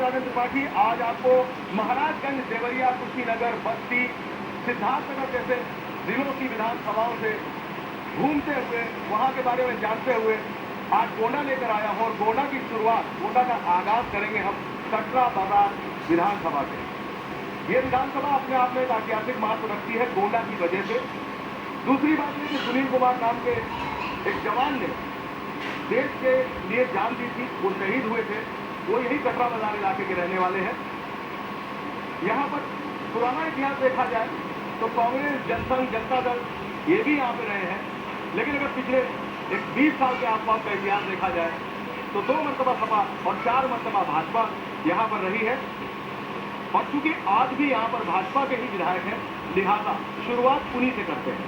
राजेंद्र त्रिपाठी, आज आपको महाराजगंज, देवरिया, कुशीनगर, बस्ती, सिद्धार्थनगर जैसे जिलों की विधानसभाओं से घूमते हुए, वहां के बारे में जानते हुए आज गोंडा लेकर आया हूं। और गोंडा की शुरुआत, गोंडा का आगाज करेंगे हम कटरा बाजार विधानसभा से। ये विधानसभा अपने आप में एक ऐतिहासिक महत्व रखती है गोंडा की वजह से। दूसरी बात यह कि सुनील कुमार नाम के एक जवान ने देश के लिए जान दी थी, वो शहीद हुए थे, वो यही कटरा बाजार इलाके के रहने वाले हैं। यहाँ पर पुराना इतिहास देखा जाए तो कांग्रेस, जनसंघ, जनता दल ये भी यहाँ पे रहे हैं। लेकिन अगर पिछले 20 साल के आसपास का इतिहास देखा जाए तो 2 मरतबा सपा और 4 मरतबा भाजपा यहाँ पर रही है। और चूंकि आज भी यहाँ पर भाजपा के ही विधायक हैं, लिहाजा शुरुआत उन्हीं से करते हैं।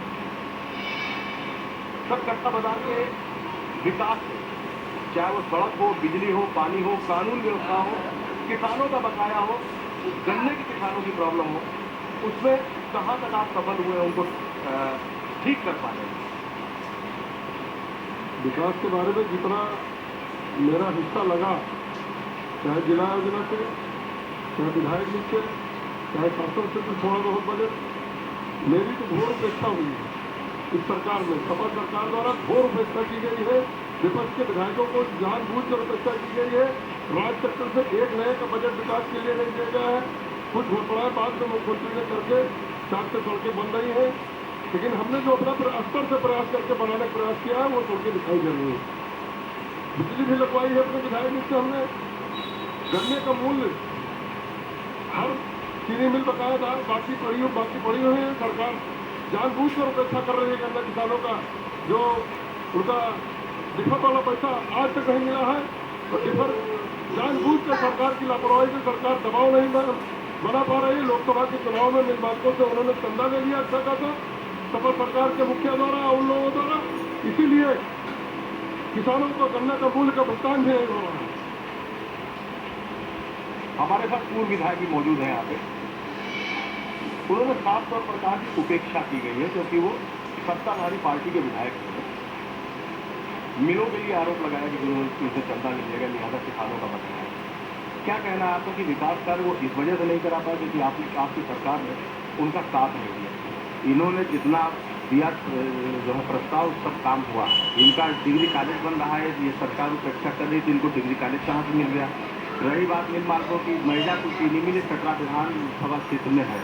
सब कटरा बाजार के विकास से, चाहे वो सड़क हो, बिजली हो, पानी हो, कानून व्यवस्था हो, किसानों का बकाया हो, गन्ने के किसानों की प्रॉब्लम हो, उसमें कहां तक आप सफल हुए उनको ठीक कर पा रहे हैं? विकास के बारे में जितना मेरा हिस्सा लगा, चाहे जिला योजना से, चाहे विधायक नीति से, चाहे शासन से थोड़ा बहुत बजट, मेरी तो घोर उपेक्षा हुई है इस सरकार में। सपा सरकार द्वारा घोर उपेक्षा की गई है। विपक्ष के विधायकों को जानबूझकर उपेक्षा की गई है। राज्य सेक्टर से एक नए का बजट विकास के लिए नहीं दिया गया है। कुछ घोटाला बाद में मुख्यमंत्री ने करके चार से सड़कें बन रही हैं, लेकिन हमने जो अपना स्तर से प्रयास करके बनाने का प्रयास किया है वो सड़कें दिखाई दे रही है। बिजली भी लगवाई है अपने विधायक नीति से हमने। गन्ने का मूल्य हर चीनी मिल बकाया था, बाकी पड़ी हुई है। सरकार जानबूझकर उपेक्षा कर रही है गन्ना किसानों का। जो उनका डिफर वाला पैसा आज तक नहीं मिला है, और डिफर जानबूझकर सरकार की लापरवाही से सरकार दबाव नहीं बना पा रही है। लोकसभा के चुनाव में निर्वाचकों से उन्होंने चंदा ले लिया अच्छा खासा सपा सरकार के मुखिया द्वारा, उन लोगों द्वारा। इसीलिए किसानों को गन्ना का मूल्य का भुगतान भी नहीं हो रहा है। हमारे साथ पूर्व विधायक भी मौजूद हैं यहाँ पे। उन्होंने साफ तौर पर कहा कि उपेक्षा की गई है क्योंकि वो सत्ताधारी पार्टी के विधायक हैं। मिलों के लिए आरोप लगाया कि उनसे चंदा लीजिएगा, लिहाजा किसानों का बचाया। क्या कहना है आपका कि विकास कार्य वो इस वजह से नहीं करा पाया क्योंकि आपकी सरकार ने उनका साथ नहीं दिया? इन्होंने जितना दिया जो है प्रस्ताव, सब काम हुआ। इनका डिग्री कॉलेज बन रहा है, ये सरकार उपेक्षा कर रही थी, इनको डिग्री कॉलेज कहाँ से मिल गया? रही बात मिल मार्गों की, महिला को चीनी मिल कटरा विधानसभा क्षेत्र में है,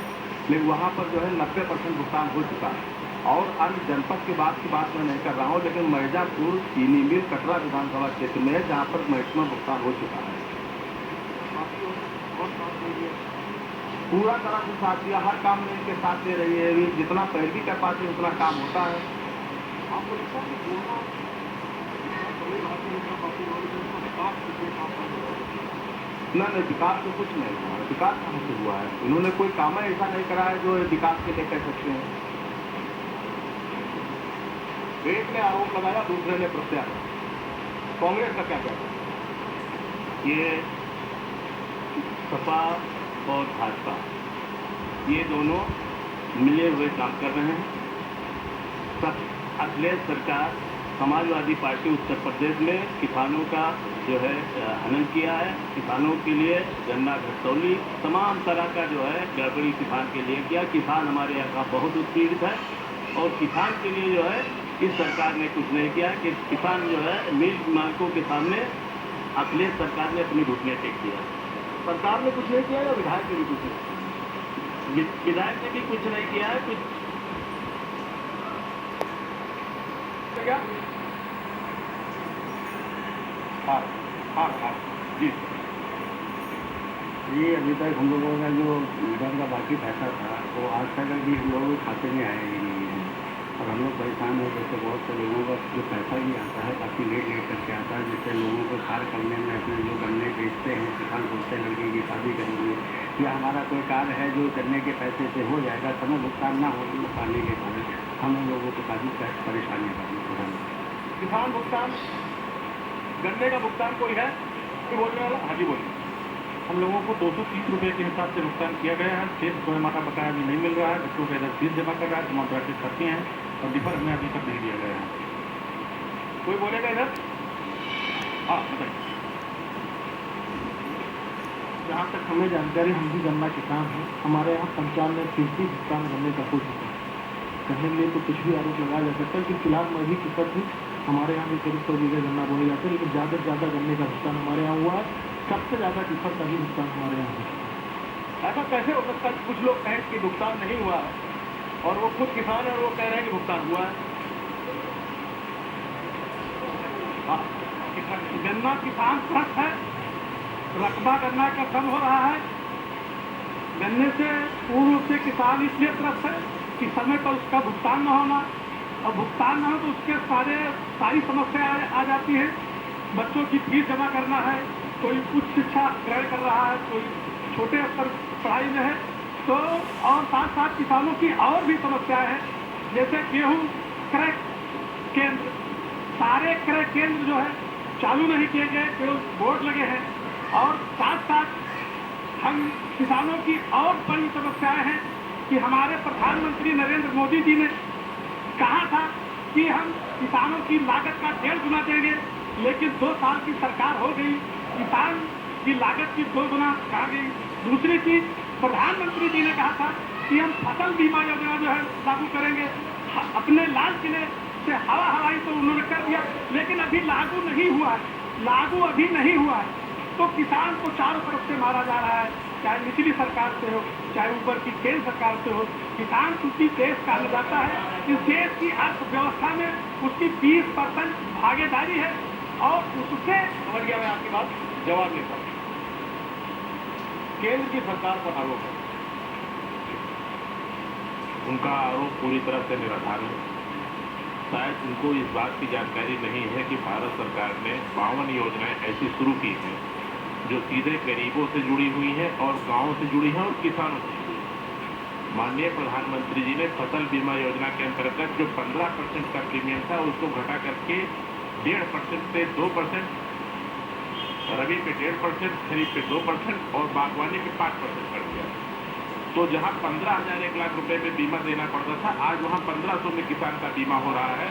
लेकिन वहाँ पर जो है 90% भुगतान हो चुका है। और अन्य जनपद के बाद की बात मैं नहीं कर रहा हूँ, लेकिन मिर्जापुर चीनी मिल कटरा विधानसभा क्षेत्र में है जहाँ पर मैक्सिमम भुगतान हो चुका है। पूरा तरह से साथ दिया, हर काम में इनके साथ दे रही है। जितना पैरवी कर पाते उतना काम होता है। आपको लगता है कि नहीं, विकास तो कुछ नहीं हुआ। विकास कहाँ से हुआ है? इन्होंने कोई काम ऐसा नहीं करा है जो विकास के लिए कह सकते हैं। एक ने आरोप लगाया, दूसरे ने प्रत्यारोप। कांग्रेस का क्या कहना है? ये सपा और भाजपा ये दोनों मिले हुए काम कर रहे हैं। अखिलेश सरकार समाजवादी पार्टी उत्तर प्रदेश में किसानों का जो है हनन किया है। किसानों के लिए गन्ना घटतौली तमाम तरह का जो है गड़बड़ी किसान के लिए किया। किसान हमारे यहाँ का बहुत उत्पीड़ित है और किसान के लिए जो है इस सरकार ने कुछ नहीं किया कि किसान जो है मिल मालिकों के सामने अखिलेश सरकार ने अपनी घुटने टेक दिया। सरकार ने कुछ नहीं किया या विधायक ने भी कुछ नहीं? विधायक ने भी कुछ नहीं किया है। कुछ क्या? हाँ हाँ हाँ जी। ये अभी तक हम लोगों का जो रिटर्न का बाकी पैसा था वो आज तक अभी हम लोगों के खाते में आया ही नहीं है। और हम लोग परेशान है, जैसे बहुत से लोगों का जो पैसा भी आता है काफ़ी लेट करके आता है। जैसे लोगों को कार्य करने में अपने जो गन्ने बेचते हैं, किसान बोलते हैं लड़के की शादी करेंगे या हमारा कोई कार्य है जो गन्ने के पैसे से हो जाएगा, समय भुगतान ना हो पाने के कारण हम लोगों को काफ़ी परेशानियाँ करनी पड़। किसान भुगतान, गन्ने का भुगतान कोई है कि बोल रहे हैं? हाँ जी बोलिए। हम लोगों को 230 रुपये के हिसाब से भुगतान किया गया है। शेष 2 माह का बकाया अभी नहीं मिल रहा है। बच्चों का इधर फीस जमा कर रहा है, तमाम प्रैक्टिस करती हैं और डिफर हमें अभी तक नहीं दिया गया है। कोई बोलेगा इधर? हाँ बताइए। जहाँ तक हमें जानकारी, हम भी गन्ना किसान हैं, हमारे यहाँ 95% भुगतान गन्ने का हो चुका है। कहने के लिए तो कुछ भी आरोप लगाया जा सकता है, लेकिन फिलहाल मैं भी किसान हूँ, हमारे यहाँ भी करीब 100 बीघे गन्ना बोया जाता है, लेकिन ज़्यादा से ज़्यादा गन्ने का भुगतान हमारे यहाँ हुआ है। सबसे ज़्यादा टिफर का भी भुगतान हमारे यहाँ हुआ है। ऐसा कैसे हो सकता है? कुछ लोग कहें कि भुगतान नहीं हुआ है और वो खुद किसान है और वो कह रहे हैं कि भुगतान हुआ है। गन्ना किसान त्रस्त है, रकबा गन्ना का कम हो रहा है। गन्ने से पूर्व से किसान इसलिए त्रस्त है कि समय पर उसका भुगतान न होना, और भुगतान न हो तो उसके सारी समस्या आ जाती है। बच्चों की फीस जमा करना है, कोई उच्च शिक्षा ग्रहण कर रहा है, कोई छोटे स्तर पढ़ाई में है, तो और साथ साथ किसानों की और भी समस्याएं हैं, जैसे गेहूं क्रय केंद्र, सारे क्रय केंद्र जो है चालू नहीं किए गए, केवल बोर्ड लगे हैं। और साथ साथ हम किसानों की और बड़ी समस्याएं हैं कि हमारे प्रधानमंत्री नरेंद्र मोदी जी ने कहा था कि हम किसानों की लागत का 1.5 गुना देंगे, लेकिन 2 साल की सरकार हो गई, किसान की लागत की 2 गुना कहा गई। दूसरी चीज, प्रधानमंत्री जी ने कहा था कि हम फसल बीमा योजना जो है लागू करेंगे। अपने लाल किले से हवाई तो उन्होंने कर दिया, लेकिन अभी लागू नहीं हुआ है, लागू अभी नहीं हुआ है। तो किसान को चारों तरफ से मारा जा रहा है, चाहे निचली सरकार से हो, चाहे ऊपर की केंद्र सरकार से हो। किसान चूंकि देश का अन्नदाता है, इस देश की अर्थव्यवस्था में उसकी 20% भागीदारी है, और उससे समझ गया मैं आपकी बात, जवाब लेता हूं। केंद्र की सरकार पर आरोप है, उनका आरोप पूरी तरह से निराधार है। शायद उनको इस बात की जानकारी नहीं है कि भारत सरकार ने 52 योजनाएं ऐसी शुरू की हैं जो सीधे गरीबों से जुड़ी हुई हैं और गांवों से जुड़ी हैं और किसानों से जुड़ी हैं। माननीय प्रधानमंत्री जी ने फसल बीमा योजना के अंतर्गत जो 15% का प्रीमियम था उसको घटा करके 1.5% से 2%, रबी पे 1.5%, खरीफ पे 2% और बागवानी पे 5% कर दिया। तो जहां 15,000 1 लाख रुपए में बीमा देना पड़ता था, आज वहां 1500 में किसान का बीमा हो रहा है।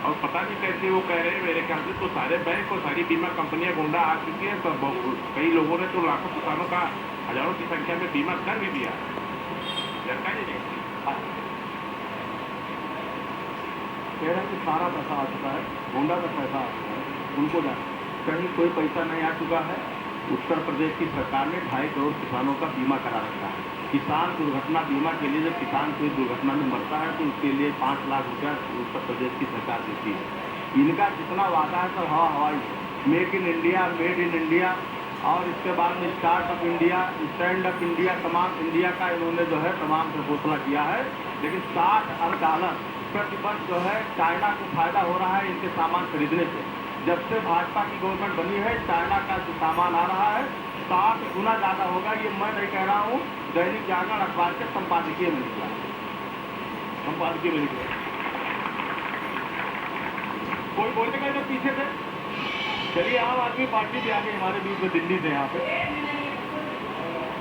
और पता नहीं कैसे वो कह रहे हैं, मेरे ख्याल से तो सारे बैंक और सारी बीमा कंपनियां गुंडा आ चुकी है। तो कई लोगों ने तो लाखों किसानों का हजारों की संख्या में बीमा कर भी दिया है। जानकारी नहीं कह रहे हैं कि सारा पैसा आ चुका है, गोंडा का पैसा आ चुका है, उनको कहीं कोई पैसा नहीं आ चुका है। उत्तर प्रदेश की सरकार ने 2.5 करोड़ किसानों का बीमा करा रखा है। किसान दुर्घटना बीमा के लिए जब किसान कोई दुर्घटना में मरता है तो उसके लिए 5 लाख रुपया उत्तर प्रदेश की सरकार देती है। इनका जितना वादा है सब हवाई, make in India, made in India, और इसके बाद में startup India, stand up India, तमाम इंडिया का इन्होंने जो है तमाम से घोषणा किया है। लेकिन $60 अरब प्रतिवर्ष जो है चाइना को फायदा हो रहा है इनके सामान खरीदने से। जब से भाजपा की गवर्नमेंट बनी है, चाइना का जो सामान आ रहा है 7 गुना ज्यादा होगा। ये मैं नहीं कह रहा हूँ, दैनिक जागरण अखबार के संपादकीय में निकला, संपादकीय में निकला। कोई बोलेगा इधर पीछे से। चलिए, आम आदमी पार्टी भी आ गई हमारे बीच में, दिल्ली से यहाँ पे।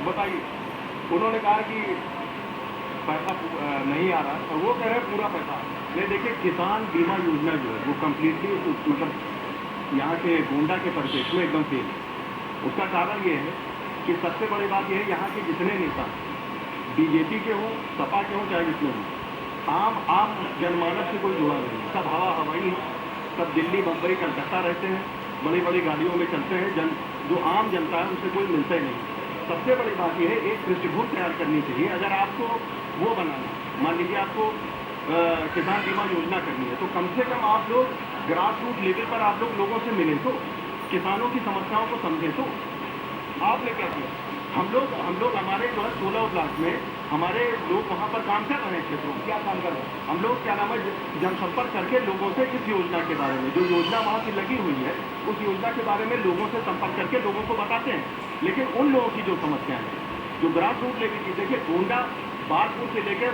बताइए, उन्होंने कहा कि पैसा नहीं आ रहा है, और वो कह रहे हैं पूरा पैसा। नहीं, देखिए, किसान बीमा योजना जो है वो कम्प्लीटली मतलब यहाँ के गोंडा के परिपेक्ष में एकदम फेल है। उसका कारण ये है कि सबसे बड़ी बात यह है, यहाँ के जितने नेता बीजेपी के हों, सपा के हों, चाहे जितने हों, आम जनमानस से कोई जुड़ा नहीं। सब हवाई है, सब दिल्ली, मुंबई, कलकत्ता रहते हैं, बड़ी बड़ी गाड़ियों में चलते हैं। जो आम जनता है उसे कोई मिलता ही नहीं। सबसे बड़ी बात यह है, एक पृष्ठभूमि तैयार करनी चाहिए। अगर आपको वो बनाना, मान लीजिए आपको किसान बीमा योजना करनी है, तो कम से कम आप लोग ग्रास रूट लेवल पर आप लोग लोगों से मिले, तो किसानों की समस्याओं को समझे। तो आपने क्या किया? हम लोग हमारे जो है 16 ब्लॉक में हमारे लोग वहाँ पर काम कर रहे हैं, क्षेत्रों में क्या काम कर रहे हैं। हम लोग क्या नाम है, जनसंपर्क करके लोगों से इस योजना के बारे में, जो योजना वहाँ की लगी हुई है, उस योजना के बारे में लोगों से संपर्क करके लोगों को बताते हैं। लेकिन उन लोगों की जो समस्याएं हैं, जो ग्रास रूट लेवल की, देखिए गोंडा, बालपुर से लेके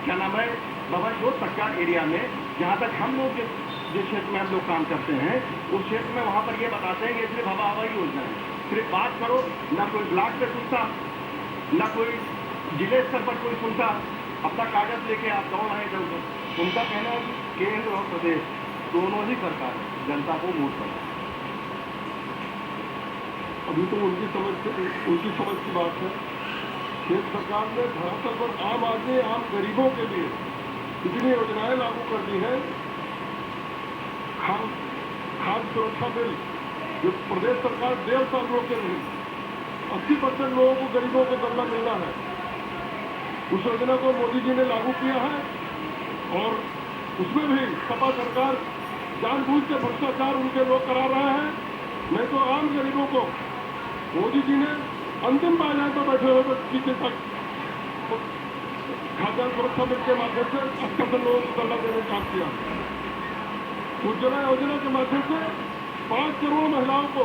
क्या नाम है, बबनजोत तक एरिया में, जहाँ तक हम लोग जिस क्षेत्र में हम लोग काम करते हैं, उस क्षेत्र में वहाँ पर ये बताते हैं कि सिर्फ हवाई योजना है। सिर्फ बात करो, ना कोई ब्लॉक पे सुनता, ना कोई जिले स्तर पर कोई सुनता, अपना कागज लेके आप दौड़ रहे इधर उधर। उनका कहना है कि केंद्र और प्रदेश दोनों ही सरकार जनता को वोट करता है। अभी तो उनकी समझ की बात है। केंद्र सरकार ने धरातल पर आम आदमी, आम गरीबों के लिए इतनी योजनाएं लागू कर दी हैं। खाद्य सुरक्षा बिल जो प्रदेश सरकार 1.5 साल रोके रही, 80% लोगों को, गरीबों को गल्ला मिलना है। उस योजना को मोदी जी ने लागू किया है और उसमें भी सपा सरकार जानबूझ के भ्रष्टाचार उनके लोग करा रहे हैं। नहीं तो आम गरीबों को मोदी जी ने अंतिम पायदान पर बैठे हुए पीछे तक खाद्यान्न सुरक्षा बिल के माध्यम से 80% लोगों को गल्ला देने का काम किया। उज्ज्वला योजना के माध्यम से 5 करोड़ महिलाओं को,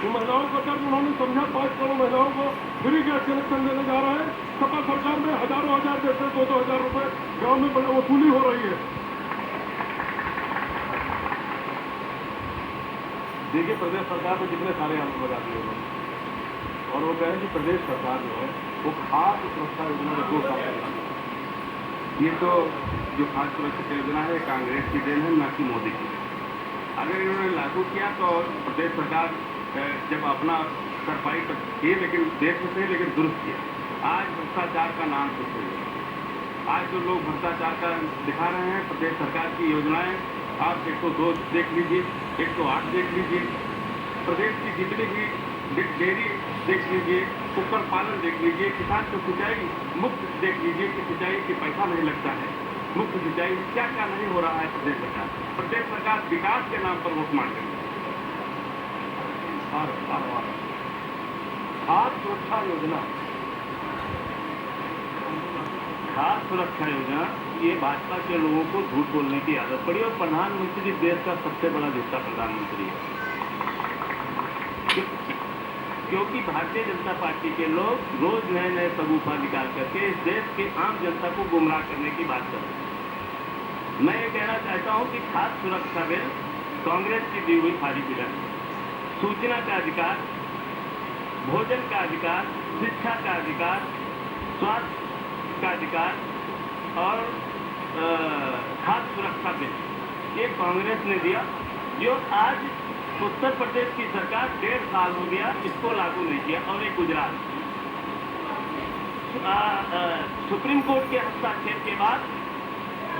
तो महिलाओं का दर्द उन्होंने समझा, 5 करोड़ महिलाओं को फ्री गैस कनेक्शन देने जा रहे हैं। सपा सरकार में हजारों हजार देते 2-2 हजार रुपए गाँव में वसूली हो रही है। देखिए, प्रदेश सरकार ने कितने सारे आरोप लगा दिए उन्होंने, और वो कह रहे हैं कि प्रदेश सरकार जो है वो खाद्य सुरक्षा योजना को 2 साल पहले, ये तो जो खाद्य सुरक्षा योजना है कांग्रेस की देन है, न कि मोदी की। अगर इन्होंने लागू किया तो प्रदेश सरकार जब अपना सरपाई तो किए, लेकिन देर से सही, लेकिन दुरुस्त किया। आज भ्रष्टाचार का नाम कुछ नहीं है। आज जो लोग भ्रष्टाचार का दिखा रहे हैं, प्रदेश सरकार की योजनाएं आप 102 देख लीजिए, 108 देख लीजिए, प्रदेश की जितनी भी डेयरी देख लीजिए, कुक्कुट पालन देख लीजिए, किसान को सिंचाई मुफ्त देख लीजिए कि सिंचाई की पैसा नहीं लगता है, मुफ्त सिंचाई, क्या क्या नहीं हो रहा है प्रदेश सरकार। प्रदेश सरकार विकास के नाम पर वोट मांग रही है। खाद्य सुरक्षा योजना, खाद्य सुरक्षा योजना, ये भाजपा के लोगों को झूठ बोलने की आदत पड़ी और प्रधानमंत्री देश का सबसे बड़ा झूठा प्रधानमंत्री है। क्योंकि भारतीय जनता पार्टी के लोग रोज नए नए सबूफा निकाल करके इस देश के आम जनता को गुमराह करने की बात कर रहे हैं। मैं ये कहना चाहता हूं कि खाद्य सुरक्षा बिल कांग्रेस की दी हुई खाली बिल, सूचना का अधिकार, भोजन का अधिकार, शिक्षा का अधिकार, स्वास्थ्य का अधिकार और खाद्य सुरक्षा बिल ये कांग्रेस ने दिया, जो आज उत्तर प्रदेश की सरकार 1.5 साल हो गया इसको लागू नहीं किया। और एक गुजरात सुप्रीम कोर्ट के हस्ताक्षर के बाद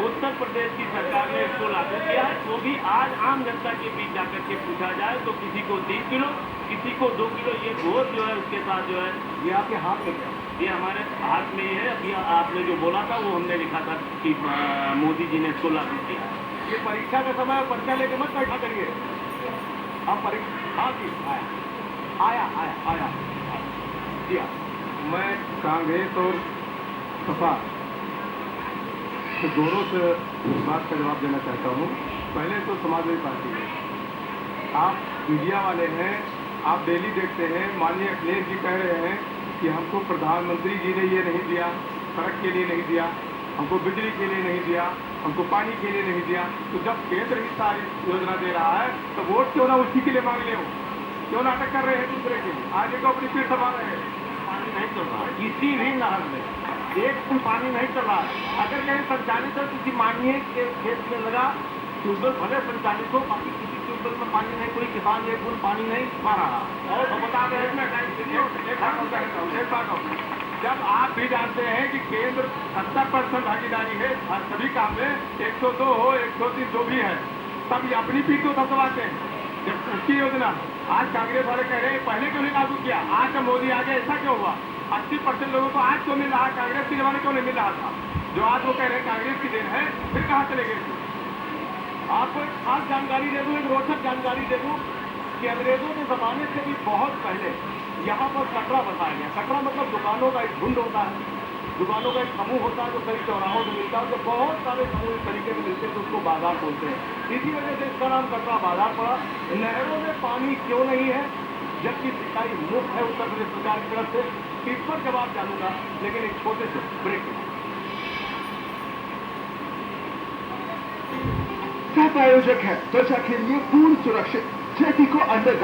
उत्तर प्रदेश की सरकार ने इसको लागू किया है। वो भी आज आम जनता के बीच जाकर के पूछा जाए तो किसी को 3 किलो, किसी को 2 किलो, ये गोद जो है उसके साथ जो है ये आपके हाथ में क्या? ये हमारे हाथ में ही है। अभी आपने जो बोला था वो हमने लिखा था कि मोदी जी ने इसको लागू किया। ये परीक्षा का समय पर्चा लेके मत बैठा करिए। अब परीक्षा आया दिया। मैं कांग्रेस और सपा दोनों से इस बात का जवाब देना चाहता हूँ। पहले तो समाजवादी पार्टी है, आप मीडिया वाले हैं, आप डेली देखते हैं, माननीय अखिलेश जी कह रहे हैं कि हमको प्रधानमंत्री जी ने ये नहीं दिया, सड़क के लिए नहीं दिया, हमको बिजली के लिए नहीं दिया, हमको पानी के लिए नहीं दिया। तो जब केंद्र ही सारी योजना दे रहा है तो वोट क्यों ना उसी के लिए मांग ले? हो क्यों नाटक कर रहे हैं दूसरे के लिए? आज एक अपनी पीठ दबा रहे हैं। पानी नहीं चल रहा है किसी भी नहर में एक फुल पानी नहीं चल रहा है। अगर कहीं संचालित है किसी माननीय के खेत में लगा ट्यूबवेल भले संचालित हो, बाकी किसी ट्यूबवेल में पानी नहीं, कोई किसान एक फुल पानी नहीं पा रहा। और बता रहे हैं, जब आप भी जानते हैं कि केंद्र 70% भागीदारी है सभी काम में, 102 हो 103 जो भी है, तब ये अपनी पीठ को दबवाते हैं। जब उसकी योजना आज कांग्रेस वाले कह रहे हैं पहले क्यों नहीं लागू किया, आज जब मोदी आ गया ऐसा क्यों हुआ? 80% लोगों को आज क्यों मिल रहा, कांग्रेस के जमाने क्यों नहीं मिल रहा था? जो आज वो कह रहे हैं कांग्रेस की देन है, फिर कहाँ चले गए? आपको आज जानकारी दे दूं, एक रोचक जानकारी दे दूं कि अंग्रेजों के जमाने से भी बहुत पहले यहाँ पर कटरा बसाया गया। कटरा मतलब दुकानों का एक झुंड होता है, दुकानों का एक समूह होता है जो कई चौराहों में मिलता है, जो बहुत सारे समूह इस तरीके से मिलते हैं तो उसको बाजार बोलते हैं। इसी वजह से इसका नाम कटरा बाजार पड़ा। नहरों में पानी क्यों नहीं है जबकि सिंचाई मुफ्त है उत्तर प्रदेश सरकार की तरफ से? इस पर जवाब जानूंगा, लेकिन एक छोटे से ब्रेक में। प्रायोजक है त्वचा के लिए पूर्ण सुरक्षित जेटी को अंडर